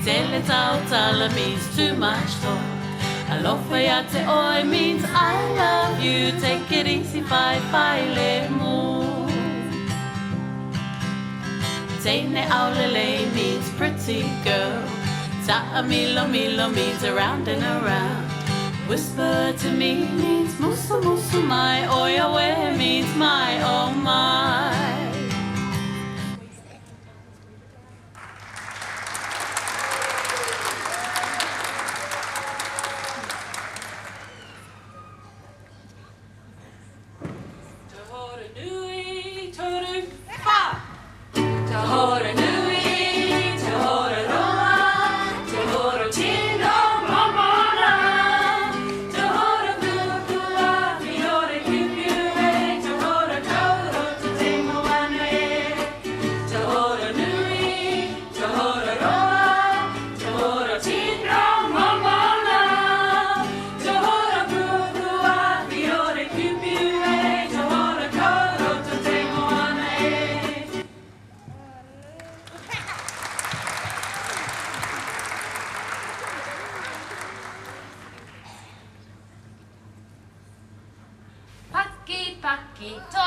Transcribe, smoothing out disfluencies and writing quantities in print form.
Tele tautala means too much talk. Alofa ya te oi means I love you. Take it easy, bye bye le mo. Teine aulele means pretty girl. Ta'a milo milo means around and around. Whisper to me means musu musu mai. Oya we means my oh my. Paki, paki, to